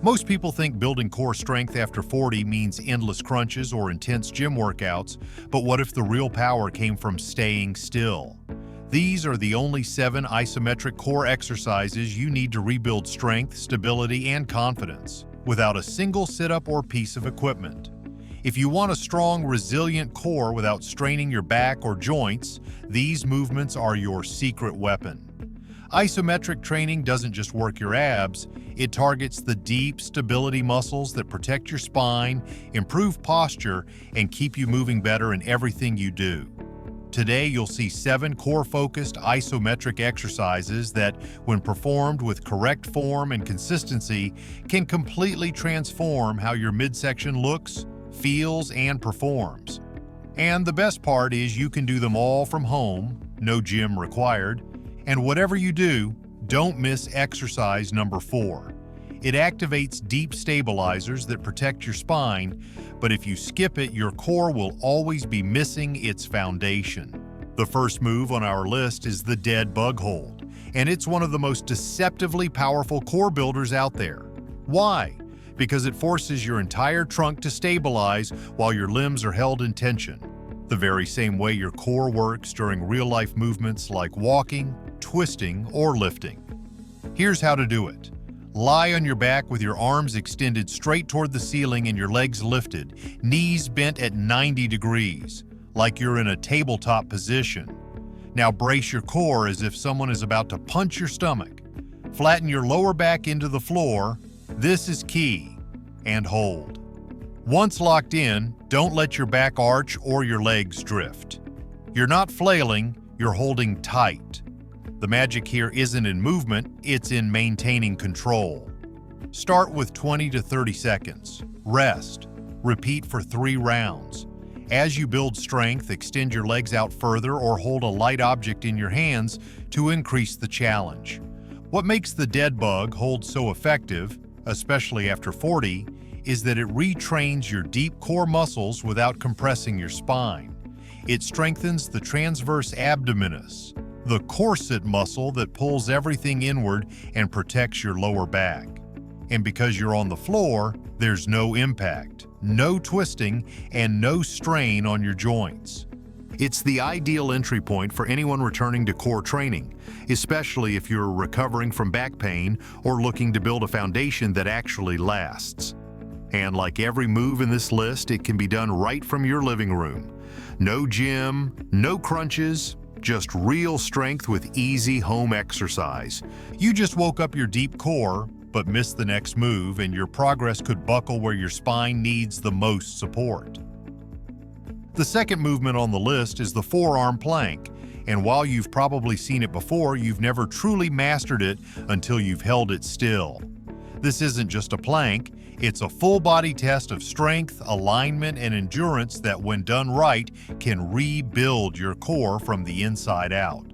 Most people think building core strength after 40 means endless crunches or intense gym workouts, but what if the real power came from staying still? These are the only 7 isometric core exercises you need to rebuild strength, stability, and confidence without a single sit-up or piece of equipment. If you want a strong, resilient core without straining your back or joints, these movements are your secret weapon. Isometric training doesn't just work your abs, it targets the deep stability muscles that protect your spine, improve posture, and keep you moving better in everything you do. Today, you'll see 7 core-focused isometric exercises that, when performed with correct form and consistency, can completely transform how your midsection looks, feels, and performs. And the best part is you can do them all from home, no gym required. And whatever you do, don't miss exercise number 4. It activates deep stabilizers that protect your spine, but if you skip it, your core will always be missing its foundation. The first move on our list is the dead bug hold, and it's one of the most deceptively powerful core builders out there. Why? Because it forces your entire trunk to stabilize while your limbs are held in tension, the very same way your core works during real-life movements like walking, twisting, or lifting. Here's how to do it. Lie on your back with your arms extended straight toward the ceiling and your legs lifted, knees bent at 90 degrees, like you're in a tabletop position. Now brace your core as if someone is about to punch your stomach. Flatten your lower back into the floor. This is key. And hold. Once locked in, don't let your back arch or your legs drift. You're not flailing, you're holding tight. The magic here isn't in movement, it's in maintaining control. Start with 20 to 30 seconds. Rest. Repeat for 3 rounds. As you build strength, extend your legs out further or hold a light object in your hands to increase the challenge. What makes the dead bug hold so effective, especially after 40, is that it retrains your deep core muscles without compressing your spine. It strengthens the transverse abdominis, the corset muscle that pulls everything inward and protects your lower back. And because you're on the floor, there's no impact, no twisting, and no strain on your joints. It's the ideal entry point for anyone returning to core training, especially if you're recovering from back pain or looking to build a foundation that actually lasts. And like every move in this list, it can be done right from your living room. No gym, no crunches, just real strength with easy home exercise. You just woke up your deep core, but missed the next move, and your progress could buckle where your spine needs the most support. The second movement on the list is the forearm plank, and while you've probably seen it before, you've never truly mastered it until you've held it still. This isn't just a plank, it's a full-body test of strength, alignment, and endurance that, when done right, can rebuild your core from the inside out.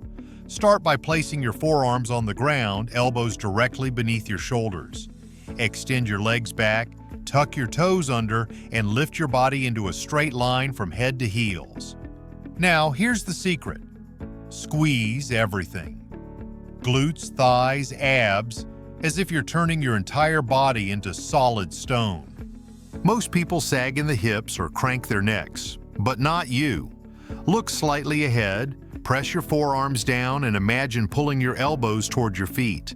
Start by placing your forearms on the ground, elbows directly beneath your shoulders. Extend your legs back, tuck your toes under, and lift your body into a straight line from head to heels. Now, here's the secret. Squeeze everything. Glutes, thighs, abs, as if you're turning your entire body into solid stone. Most people sag in the hips or crank their necks, but not you. Look slightly ahead, press your forearms down, and imagine pulling your elbows toward your feet.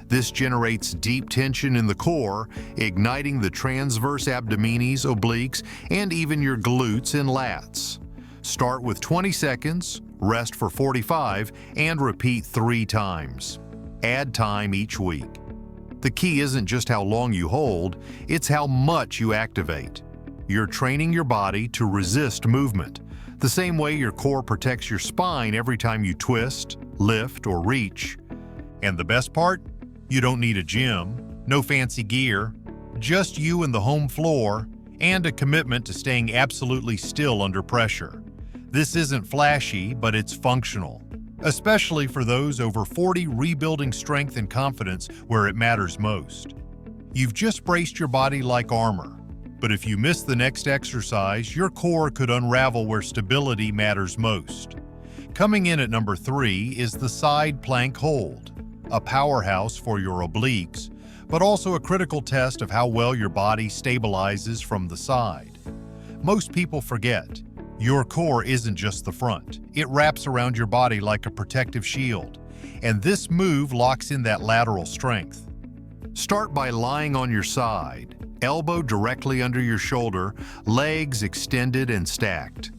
This generates deep tension in the core, igniting the transverse abdominis, obliques, and even your glutes and lats. Start with 20 seconds, rest for 45, and repeat 3 times. Add time each week. The key isn't just how long you hold, it's how much you activate. You're training your body to resist movement, the same way your core protects your spine every time you twist, lift, or reach. And the best part? You don't need a gym, no fancy gear, just you and the home floor, and a commitment to staying absolutely still under pressure. This isn't flashy, but it's functional, especially for those over 40 rebuilding strength and confidence where it matters most. You've just braced your body like armor, but if you miss the next exercise, your core could unravel where stability matters most. Coming in at number 3 is the side plank hold, a powerhouse for your obliques, but also a critical test of how well your body stabilizes from the side. Most people forget, your core isn't just the front. It wraps around your body like a protective shield, and this move locks in that lateral strength. Start by lying on your side, elbow directly under your shoulder, legs extended and stacked.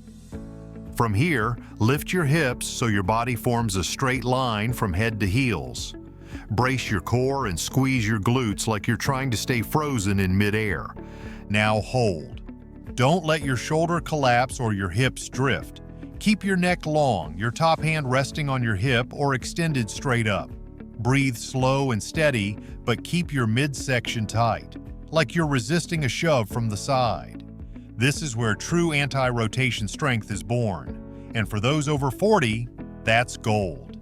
From here, lift your hips so your body forms a straight line from head to heels. Brace your core and squeeze your glutes like you're trying to stay frozen in midair. Now hold. Don't let your shoulder collapse or your hips drift. Keep your neck long, your top hand resting on your hip or extended straight up. Breathe slow and steady, but keep your midsection tight, like you're resisting a shove from the side. This is where true anti-rotation strength is born, and for those over 40, that's gold.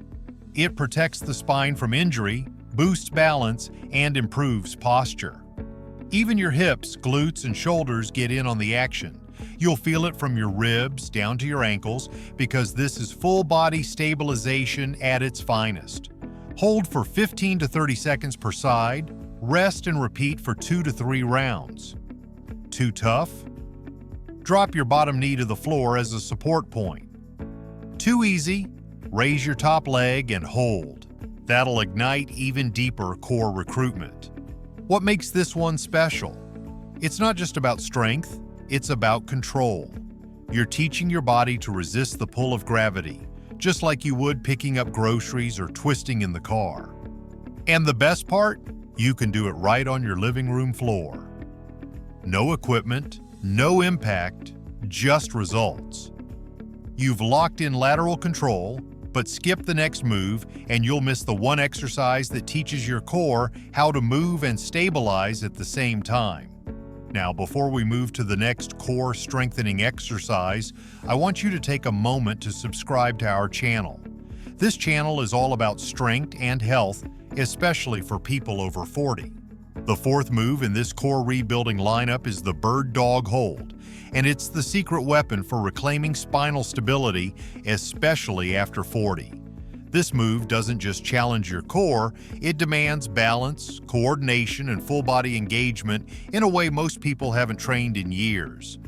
It protects the spine from injury, boosts balance, and improves posture. Even your hips, glutes, and shoulders get in on the action. You'll feel it from your ribs down to your ankles because this is full body stabilization at its finest. Hold for 15 to 30 seconds per side, rest and repeat for 2 to 3 rounds. Too tough? Drop your bottom knee to the floor as a support point. Too easy? Raise your top leg and hold. That'll ignite even deeper core recruitment. What makes this one special? It's not just about strength, it's about control. You're teaching your body to resist the pull of gravity, just like you would picking up groceries or twisting in the car. And the best part? You can do it right on your living room floor. No equipment, no impact, just results. You've locked in lateral control, but skip the next move and you'll miss the one exercise that teaches your core how to move and stabilize at the same time. Now, before we move to the next core strengthening exercise, I want you to take a moment to subscribe to our channel. This channel is all about strength and health, especially for people over 40. The fourth move in this core rebuilding lineup is the bird dog hold, and it's the secret weapon for reclaiming spinal stability, especially after 40. This move doesn't just challenge your core, it demands balance, coordination, and full body engagement in a way most people haven't trained in years.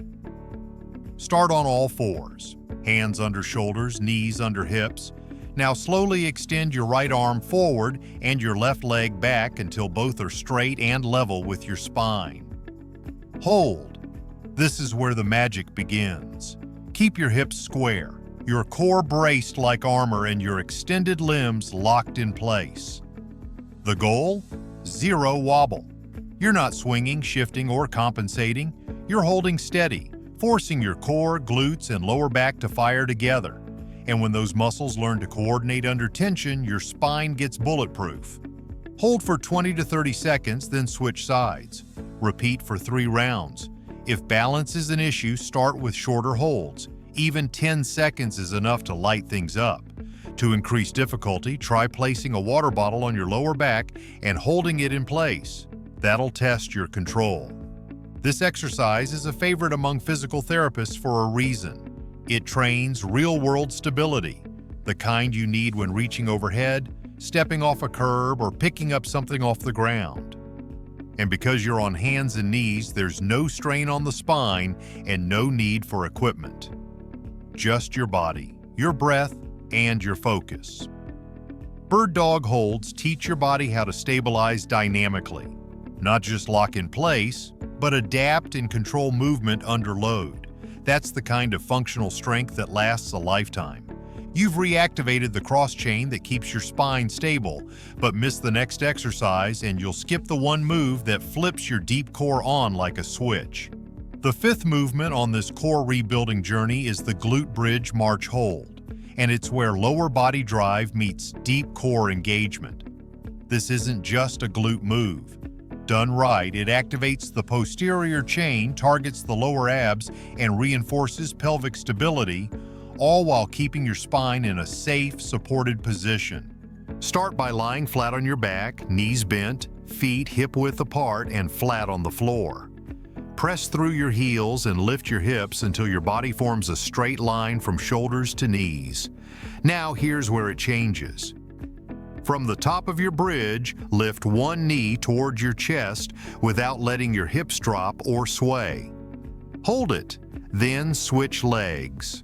Start on all fours, hands under shoulders, knees under hips. Now slowly extend your right arm forward and your left leg back until both are straight and level with your spine. Hold. This is where the magic begins. Keep your hips square, your core braced like armor, and your extended limbs locked in place. The goal? Zero wobble. You're not swinging, shifting, or compensating. You're holding steady, forcing your core, glutes, and lower back to fire together. And when those muscles learn to coordinate under tension, your spine gets bulletproof. Hold for 20 to 30 seconds, then switch sides. Repeat for 3 rounds. If balance is an issue, start with shorter holds. Even 10 seconds is enough to light things up. To increase difficulty, try placing a water bottle on your lower back and holding it in place. That'll test your control. This exercise is a favorite among physical therapists for a reason. It trains real-world stability, the kind you need when reaching overhead, stepping off a curb, or picking up something off the ground. And because you're on hands and knees, there's no strain on the spine and no need for equipment. Just your body, your breath, and your focus. Bird dog holds teach your body how to stabilize dynamically, not just lock in place, but adapt and control movement under load. That's the kind of functional strength that lasts a lifetime. You've reactivated the cross chain that keeps your spine stable, but miss the next exercise and you'll skip the one move that flips your deep core on like a switch. The fifth movement on this core rebuilding journey is the glute bridge march hold, and it's where lower body drive meets deep core engagement. This isn't just a glute move. Done right, it activates the posterior chain, targets the lower abs, and reinforces pelvic stability, all while keeping your spine in a safe, supported position. Start by lying flat on your back, knees bent, feet hip-width apart and flat on the floor. Press through your heels and lift your hips until your body forms a straight line from shoulders to knees. Now here's where it changes. From the top of your bridge, lift one knee towards your chest without letting your hips drop or sway. Hold it, then switch legs.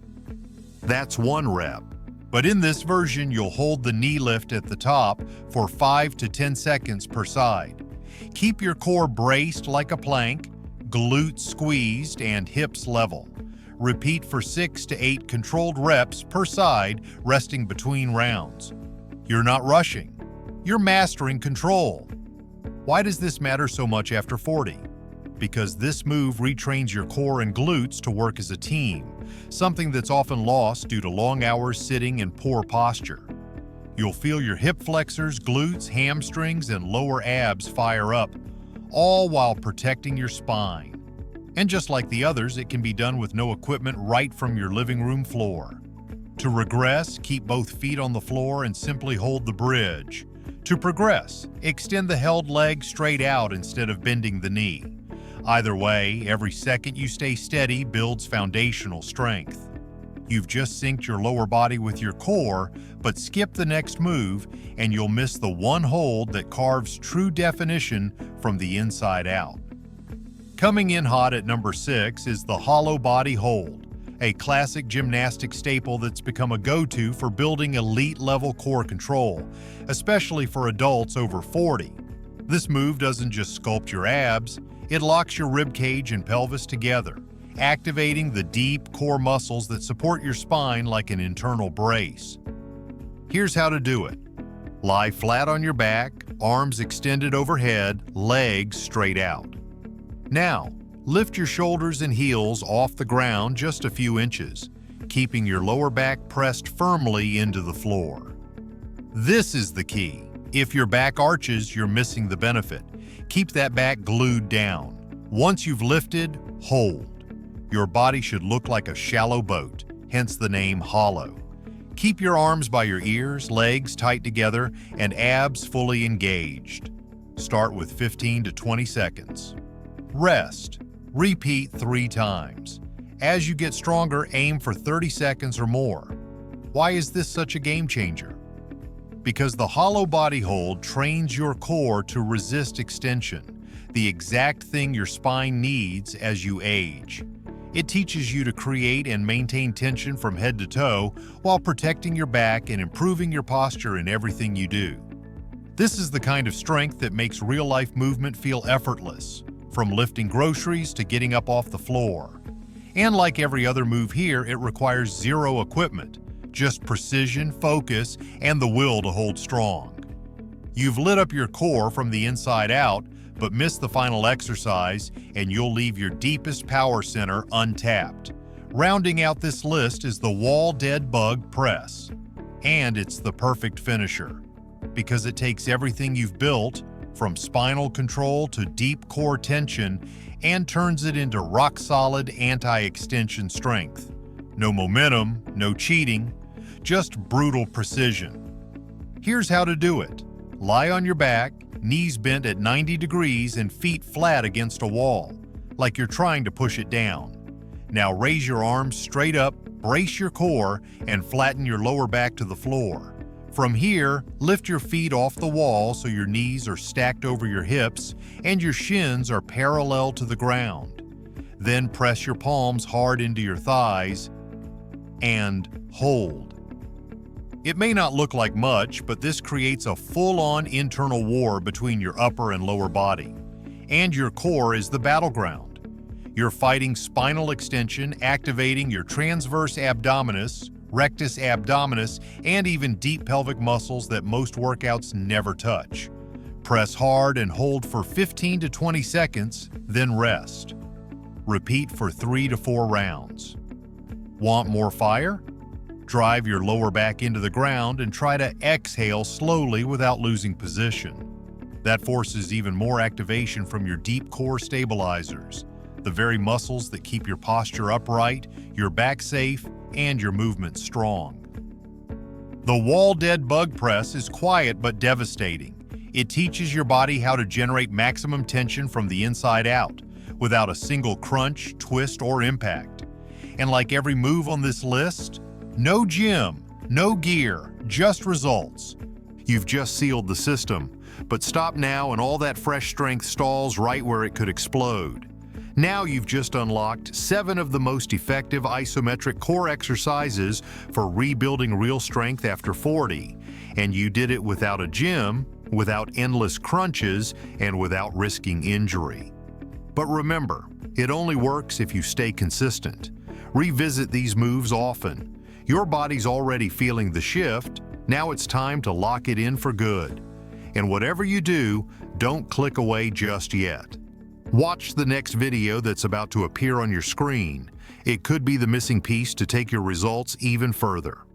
That's 1 rep. But in this version, you'll hold the knee lift at the top for 5 to 10 seconds per side. Keep your core braced like a plank, glutes squeezed, and hips level. Repeat for 6 to 8 controlled reps per side, resting between rounds. You're not rushing. You're mastering control. Why does this matter so much after 40? Because this move retrains your core and glutes to work as a team, something that's often lost due to long hours sitting and poor posture. You'll feel your hip flexors, glutes, hamstrings, and lower abs fire up, all while protecting your spine. And just like the others, it can be done with no equipment right from your living room floor. To regress, keep both feet on the floor and simply hold the bridge. To progress, extend the held leg straight out instead of bending the knee. Either way, every second you stay steady builds foundational strength. You've just synced your lower body with your core, but skip the next move and you'll miss the one hold that carves true definition from the inside out. Coming in hot at number 6 is the hollow body hold, a classic gymnastic staple that's become a go-to for building elite-level core control, especially for adults over 40. This move doesn't just sculpt your abs, it locks your rib cage and pelvis together, activating the deep core muscles that support your spine like an internal brace. Here's how to do it. Lie flat on your back, arms extended overhead, legs straight out. Now, lift your shoulders and heels off the ground just a few inches, keeping your lower back pressed firmly into the floor. This is the key. If your back arches, you're missing the benefit. Keep that back glued down. Once you've lifted, hold. Your body should look like a shallow boat, hence the name hollow. Keep your arms by your ears, legs tight together, and abs fully engaged. Start with 15 to 20 seconds. Rest. Repeat 3 times. As you get stronger, aim for 30 seconds or more. Why is this such a game changer? Because the hollow body hold trains your core to resist extension, the exact thing your spine needs as you age. It teaches you to create and maintain tension from head to toe while protecting your back and improving your posture in everything you do. This is the kind of strength that makes real-life movement feel effortless, from lifting groceries to getting up off the floor. And like every other move here, it requires zero equipment, just precision, focus, and the will to hold strong. You've lit up your core from the inside out, but miss the final exercise, and you'll leave your deepest power center untapped. Rounding out this list is the wall dead bug press. And it's the perfect finisher, because it takes everything you've built, from spinal control to deep core tension, and turns it into rock-solid anti-extension strength. No momentum, no cheating, just brutal precision. Here's how to do it. Lie on your back, knees bent at 90 degrees and feet flat against a wall, like you're trying to push it down. Now raise your arms straight up, brace your core, and flatten your lower back to the floor. From here, lift your feet off the wall so your knees are stacked over your hips and your shins are parallel to the ground. Then press your palms hard into your thighs and hold. It may not look like much, but this creates a full-on internal war between your upper and lower body. And your core is the battleground. You're fighting spinal extension, activating your transverse abdominis, rectus abdominis, and even deep pelvic muscles that most workouts never touch. Press hard and hold for 15 to 20 seconds, then rest. Repeat for 3 to 4 rounds. Want more fire? Drive your lower back into the ground and try to exhale slowly without losing position. That forces even more activation from your deep core stabilizers, the very muscles that keep your posture upright, your back safe, and your movement strong. The wall dead bug press is quiet but devastating. It teaches your body how to generate maximum tension from the inside out, without a single crunch, twist, or impact. And like every move on this list, no gym, no gear, just results. You've just sealed the system, but stop now and all that fresh strength stalls right where it could explode. Now you've just unlocked 7 of the most effective isometric core exercises for rebuilding real strength after 40. And you did it without a gym, without endless crunches, and without risking injury. But remember, it only works if you stay consistent. Revisit these moves often. Your body's already feeling the shift. Now it's time to lock it in for good. And whatever you do, don't click away just yet. Watch the next video that's about to appear on your screen. It could be the missing piece to take your results even further.